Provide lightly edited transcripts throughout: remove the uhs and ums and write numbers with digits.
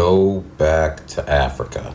Go back to Africa.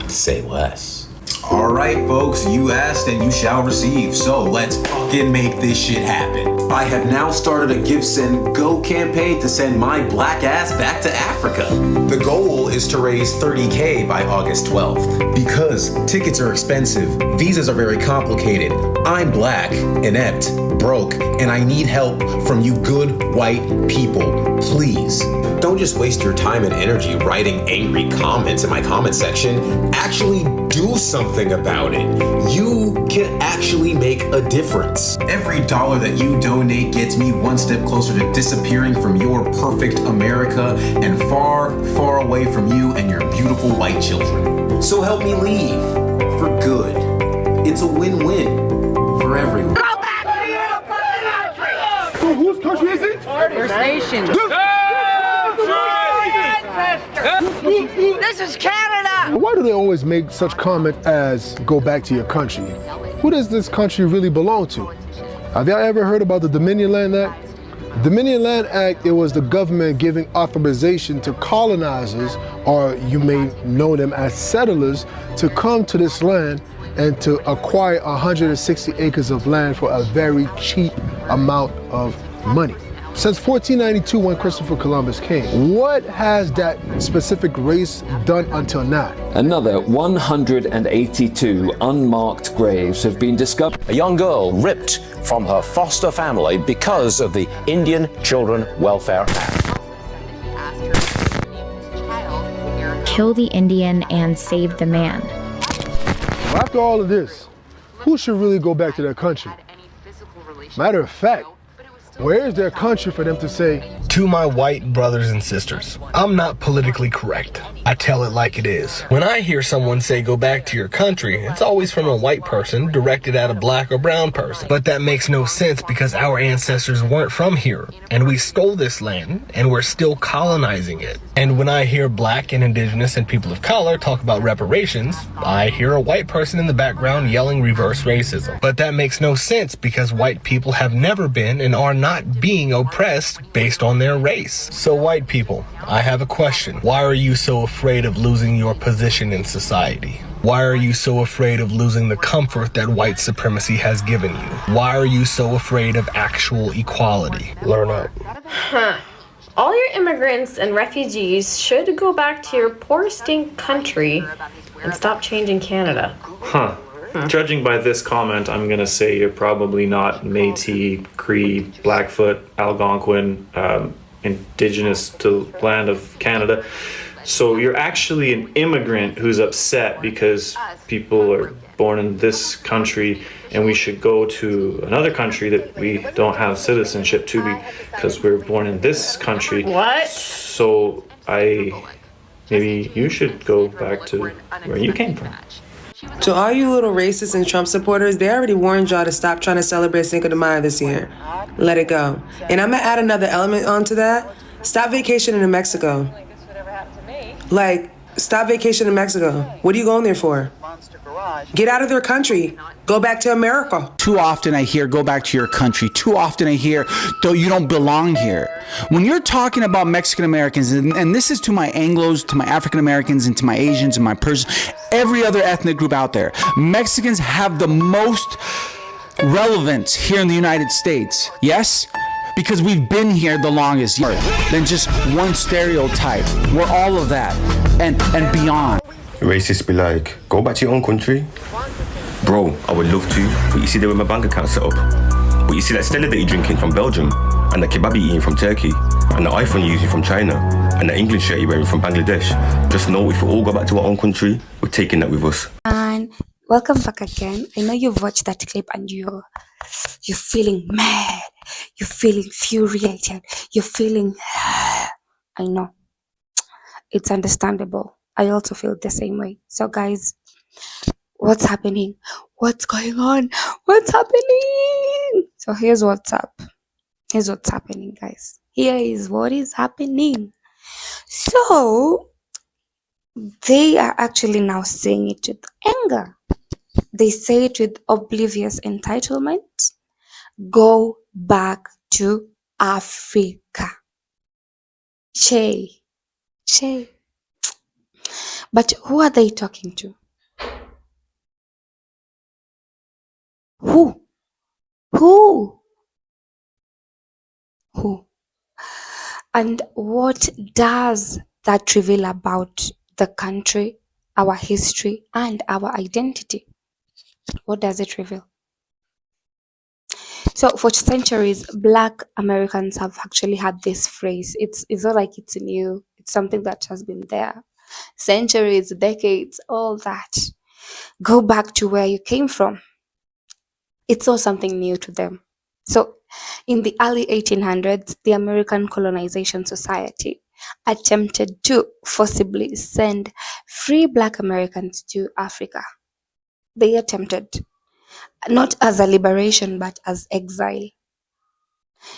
Say less. Alright folks, you asked and you shall receive, so let's fucking make this shit happen. I have now started a Give Send Go campaign to send my black ass back to Africa. The goal is to raise $30,000 by August 12th. Because tickets are expensive, visas are very complicated, I'm black, inept, broke, and I need help from you good white people. Please, don't just waste your time and energy writing angry comments in my comment section. Actually do something about it. You can actually make a difference. Every dollar that you donate gets me one step closer to disappearing from your perfect America and far, far away from you and your beautiful white children. So help me leave for good. It's a win-win for everyone. Go back to your country! So whose country is it? First Nation. This is Canada! Why do they always make such comment as go back to your country? Who does this country really belong to? Have y'all ever heard about the Dominion Land Act? The Dominion Land Act, it was the government giving authorization to colonizers, or you may know them as settlers, to come to this land and to acquire 160 acres of land for a very cheap amount of money. Since 1492, when Christopher Columbus came, what has that specific race done until now? Another 182 unmarked graves have been discovered. A young girl ripped from her foster family because of the Indian Children Welfare Act. Kill the Indian and save the man. After all of this, who should really go back to their country? Matter of fact, where is their country for them to say, to my white brothers and sisters, I'm not politically correct. I tell it like it is. When I hear someone say go back to your country, it's always from a white person directed at a black or brown person. But that makes no sense because our ancestors weren't from here, and we stole this land, and we're still colonizing it. And when I hear black and indigenous and people of color talk about reparations, I hear a white person in the background yelling reverse racism. But that makes no sense because white people have never been and are not being oppressed based on their race. So white people, I have a question. Why are you so afraid of losing your position in society? Why are you so afraid of losing the comfort that white supremacy has given you? Why are you so afraid of actual equality? Learn up. All your immigrants and refugees should go back to your poor stink country and stop changing Canada. Judging by this comment, I'm going to say you're probably not Métis, Cree, Blackfoot, Algonquin, indigenous to the land of Canada. So you're actually an immigrant who's upset because people are born in this country and we should go to another country that we don't have citizenship to because we're born in this country. What? So maybe you should go back to where you came from. To all you little racists and Trump supporters, they already warned y'all to stop trying to celebrate Cinco de Mayo this year. Let it go. And I'm gonna add another element onto that. Stop vacationing in Mexico. Like, stop vacationing in Mexico. What are you going there for? Get out of their country. Go back to America. Too often I hear, go back to your country. Too often I hear, though you don't belong here. When you're talking about Mexican Americans, and this is to my Anglos, to my African Americans, and to my Asians, and my Persians, every other ethnic group out there, Mexicans have the most relevance here in the United States. Yes? Because we've been here the longest than just one stereotype. We're all of that and beyond. Racists be like, go back to your own country. Bro, I would love to, but you see there with my bank account set up. But you see that Stella that you're drinking from Belgium, and the kebab you're eating from Turkey, and the iPhone you're using from China, and the English shirt you're wearing from Bangladesh. Just know if we all go back to our own country, we're taking that with us. And welcome back again. I know you've watched that clip and you're feeling mad, you're feeling infuriated, you're feeling I know. It's understandable. I also feel the same way. So guys, what's happening? What's going on? What's happening? So here's what's up. Here's what's happening, guys. Here is what is happening. So they are actually now saying it with anger. They say it with oblivious entitlement. Go back to Africa. Che. But who are they talking to? Who? Who? Who? And what does that reveal about the country, our history, and our identity? What does it reveal? So for centuries, Black Americans have actually had this phrase. It's not like it's new. It's something that has been there. Centuries, decades, all that. Go back to where you came from. It's not something new to them. So in the early 1800s, the American Colonization Society attempted to forcibly send free Black Americans to Africa. They attempted, not as a liberation, but as exile.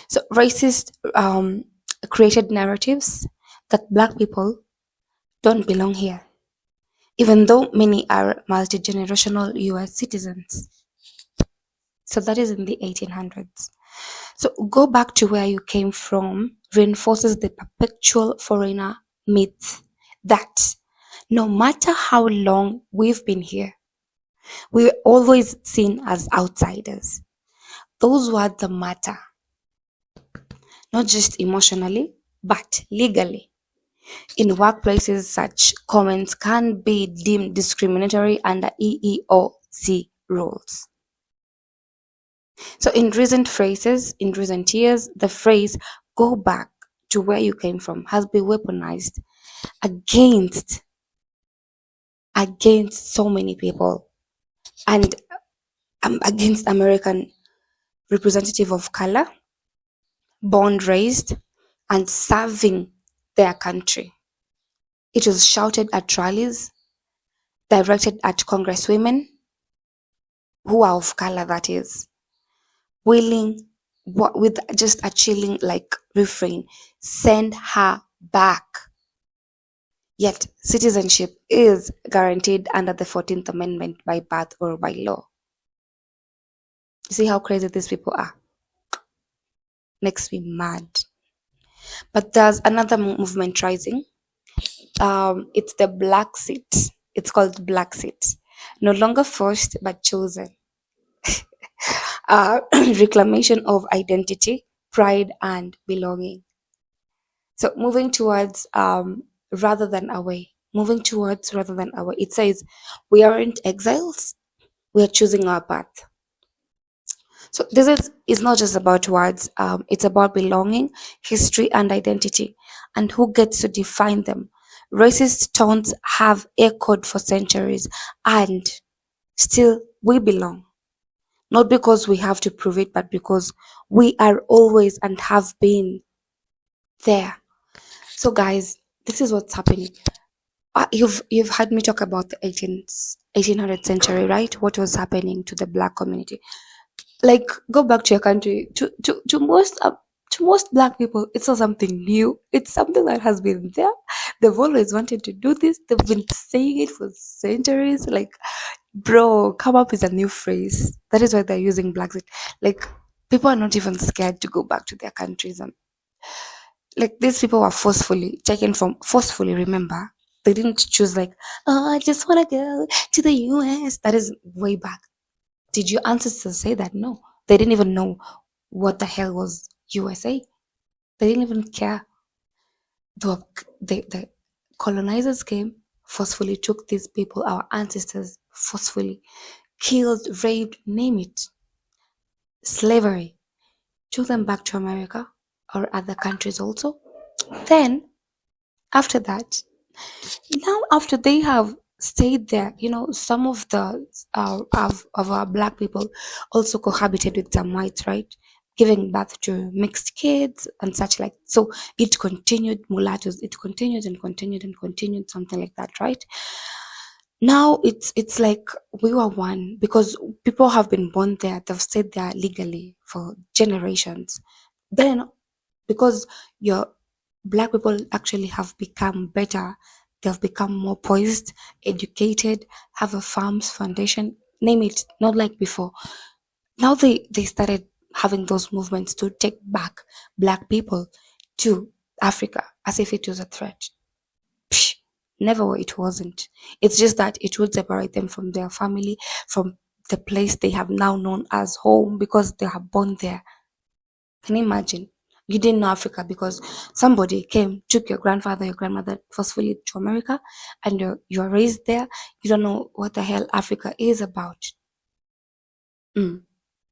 So racist created narratives that Black people don't belong here, even though many are multi-generational US citizens. So that is in the 1800s. So go back to where you came from reinforces the perpetual foreigner myth that no matter how long we've been here, we're always seen as outsiders. Those words matter, not just emotionally, but legally. In workplaces, such comments can be deemed discriminatory under EEOC rules. So in recent years, the phrase go back to where you came from has been weaponized against so many people and against American representative of color, born, raised, and serving their country. It was shouted at rallies, directed at congresswomen who are of color, that is, willing with just a chilling like refrain, send her back. Yet citizenship is guaranteed under the 14th Amendment by birth or by law. You see how crazy these people are? Makes me mad. But there's another movement rising. It's the Black Seat. It's called Black Seat. No longer forced but chosen. Reclamation of identity, pride, and belonging. So moving towards rather than away. Moving towards rather than away. It says we aren't exiles. We are choosing our path. So this is not just about words. It's about belonging, history, and identity, and who gets to define them. Racist tones have echoed for centuries, and still we belong. Not because we have to prove it, but because we are always and have been there. So guys, this is what's happening. You've heard me talk about the 1800th century, right? What was happening to the Black community? Like, go back to your country. To most Black people, it's not something new. It's something that has been there. They've always wanted to do this. They've been saying it for centuries. Like, bro, come up with a new phrase. That is why they're using Black Seat. Like, people are not even scared to go back to their countries. And like, these people were forcefully, remember? They didn't choose like, oh, I just want to go to the US. That is way back. Did your ancestors say that? No. They didn't even know what the hell was USA. They didn't even care. The colonizers came, forcefully took these people, our ancestors, forcefully killed, raped, name it. Slavery. Took them back to America or other countries also. Then, after that, now after they have stayed there, some of the of our Black people also cohabited with some whites, right? Giving birth to mixed kids and such like. So it continued, mulattoes, it continued and continued and continued, something like that, right? Now it's like we were one because people have been born there, they've stayed there legally for generations. Then because your Black people actually have become better, they've become more poised, educated, have a farms foundation, name it, not like before. Now they started having those movements to take back Black people to Africa as if it was a threat. Psh, never, it wasn't. It's just that it would separate them from their family, from the place they have now known as home because they are born there. Can you imagine? You didn't know Africa because somebody came, took your grandfather, your grandmother forcefully to America, and you're raised there. You don't know what the hell Africa is about.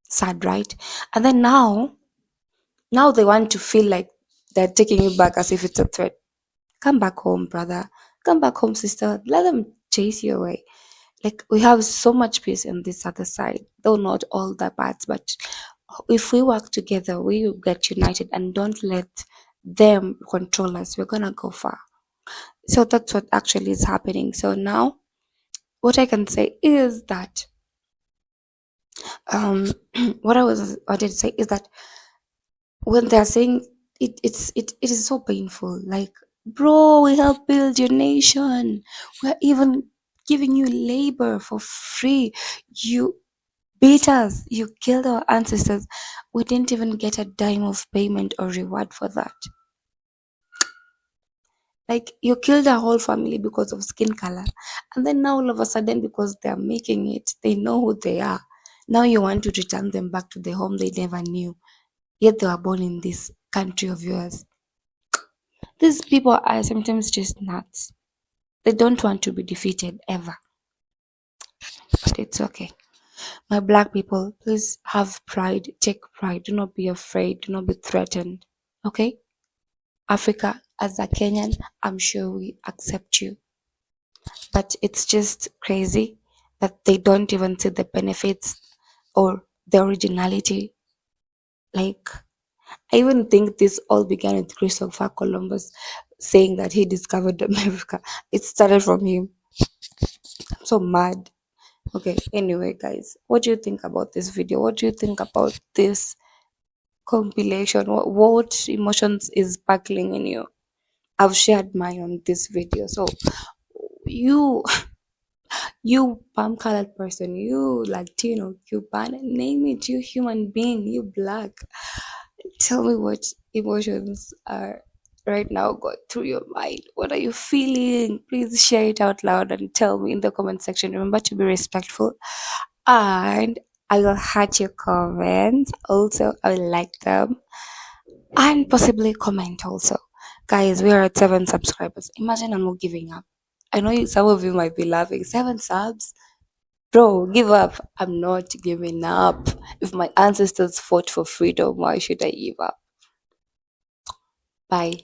Sad, right? And then now they want to feel like they're taking you back as if it's a threat. Come back home, brother. Come back home, sister. Let them chase you away. Like, we have so much peace on this other side, though not all the parts, but if we work together, we will get united and don't let them control us. We're gonna go far. So that's what actually is happening. So now, what I can say is that, what I wanted to say is that when they're saying it is so painful. Like, bro, we help build your nation. We're even giving you labor for free. You beat us. You killed our ancestors. We didn't even get a dime of payment or reward for that. Like, you killed our whole family because of skin color. And then now all of a sudden, because they're making it, they know who they are. Now you want to return them back to the home they never knew. Yet they were born in this country of yours. These people are sometimes just nuts. They don't want to be defeated ever. But it's okay. My black people, please have pride. Take pride. Do not be afraid. Do not be threatened. Okay? Africa, as a Kenyan, I'm sure we accept you. But it's just crazy that they don't even see the benefits or the originality. Like, I even think this all began with Christopher Columbus saying that he discovered America. It started from him. I'm so mad. Okay, anyway, guys, what do you think about this video? What do you think about this compilation? What emotions is sparkling in you? I've shared mine on this video. So, you, you palm colored person, you Latino, Cuban, name it, you human being, you black. Tell me what emotions are right now going through your mind. What are you feeling? Please share it out loud and tell me in the comment section. Remember to be respectful, and I will heart your comments. Also, I will like them and possibly comment also. Guys, we are at 7 subscribers. Imagine I'm not giving up. I know some of you might be laughing. 7 subs? Bro, give up. I'm not giving up. If my ancestors fought for freedom, why should I give up? Bye.